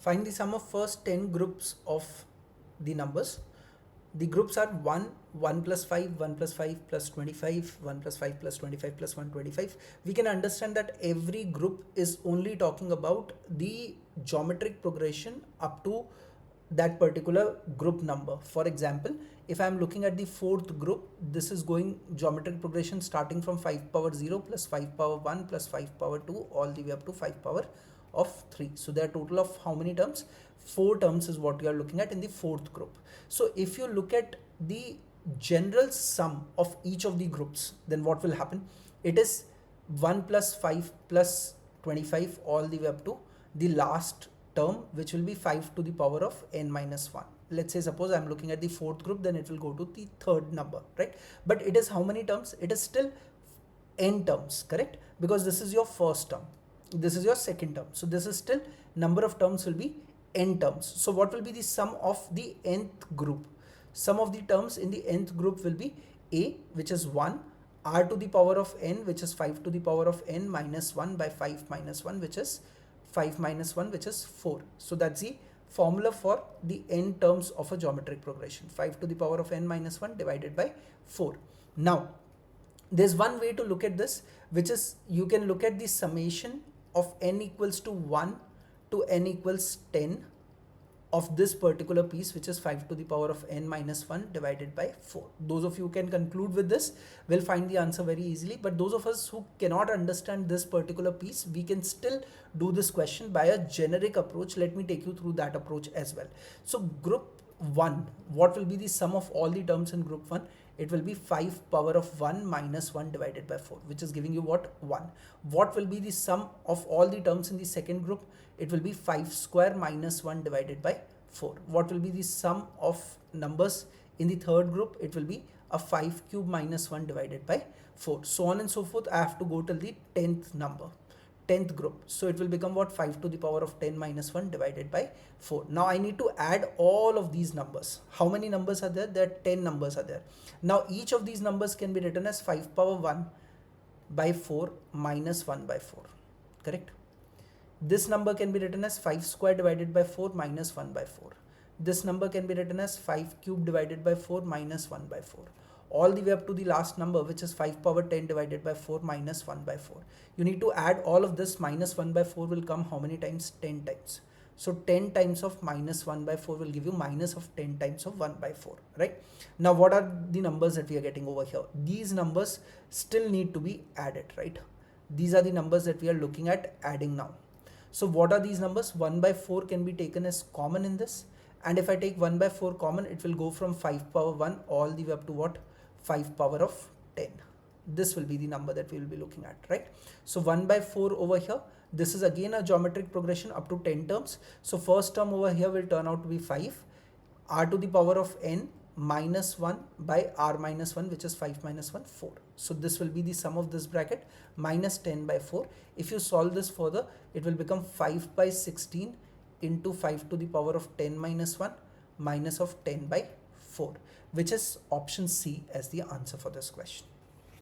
Find the sum of first 10 groups of the numbers. The groups are 1, 1 plus 5, 1 plus 5 plus 25, 1 plus 5 plus 25 plus 125. We can understand that every group is only talking about the geometric progression up to that particular group number. For example, if I am looking at the fourth group, this is going geometric progression starting from 5 power 0 plus 5 power 1 plus 5 power 2 all the way up to 5 power of 3. So there are total of how many terms? 4 terms is what you are looking at in the fourth group. So if you look at the general sum of each of the groups, then what will happen? It is 1 plus 5 plus 25 all the way up to the last term, which will be 5 to the power of n minus 1. Let's say suppose I'm looking at the fourth group, then it will go to the third number, right? But it is how many terms? It is still n terms, correct? Because this is your first term, this is your second term, so this is still number of terms will be n terms. So what will be the sum of the nth group? Sum of the terms in the nth group will be a, which is 1, r to the power of n, which is 5 to the power of n minus 1 by 5 minus 1, which is 5 minus 1, which is 4. So that's the formula for the n terms of a geometric progression, 5 to the power of n minus 1 divided by 4. Now there's one way to look at this, which is you can look at the summation of n equals to 1 to n equals 10 of this particular piece, which is 5 to the power of n minus 1 divided by 4. Those of you who can conclude with this will find the answer very easily, but those of us who cannot understand this particular piece, we can still do this question by a generic approach. Let me take you through that approach as well. So group 1, what will be the sum of all the terms in group 1? It will be 5 power of 1 minus 1 divided by 4, which is giving you what? 1. What will be the sum of all the terms in the second group? It will be 5 square minus 1 divided by 4. What will be the sum of numbers in the third group? It will be a 5 cube minus 1 divided by 4. So on and so forth. I have to go till the 10th number, 10th group. So it will become what? 5 to the power of 10 minus 1 divided by 4. Now I need to add all of these numbers. How many numbers are there? There are 10 numbers are there. Now each of these numbers can be written as 5 power 1 by 4 minus 1 by 4, correct? This number can be written as 5 square divided by 4 minus 1 by 4. This number can be written as 5 cube divided by 4 minus 1 by 4. All the way up to the last number, which is 5 power 10 divided by 4 minus 1 by 4. You need to add all of this. Minus 1 by 4 will come how many times? 10 times. So 10 times of minus 1 by 4 will give you minus of 10 times of 1 by 4, right? Now what are the numbers that we are getting over here? These numbers still need to be added, right? These are the numbers that we are looking at adding now. So what are these numbers? 1 by 4 can be taken as common in this. And if I take 1 by 4 common, it will go from 5 power 1 all the way up to what? 5 power of 10. This will be the number that we will be looking at, right? So 1 by 4 over here, this is again a geometric progression up to 10 terms. So first term over here will turn out to be 5, r to the power of n minus 1 by r minus 1, which is 5 minus 1, 4. So this will be the sum of this bracket minus 10 by 4. If you solve this further, it will become 5 by 16 into 5 to the power of 10 minus 1 minus of 10 by 4, which is option C as the answer for this question.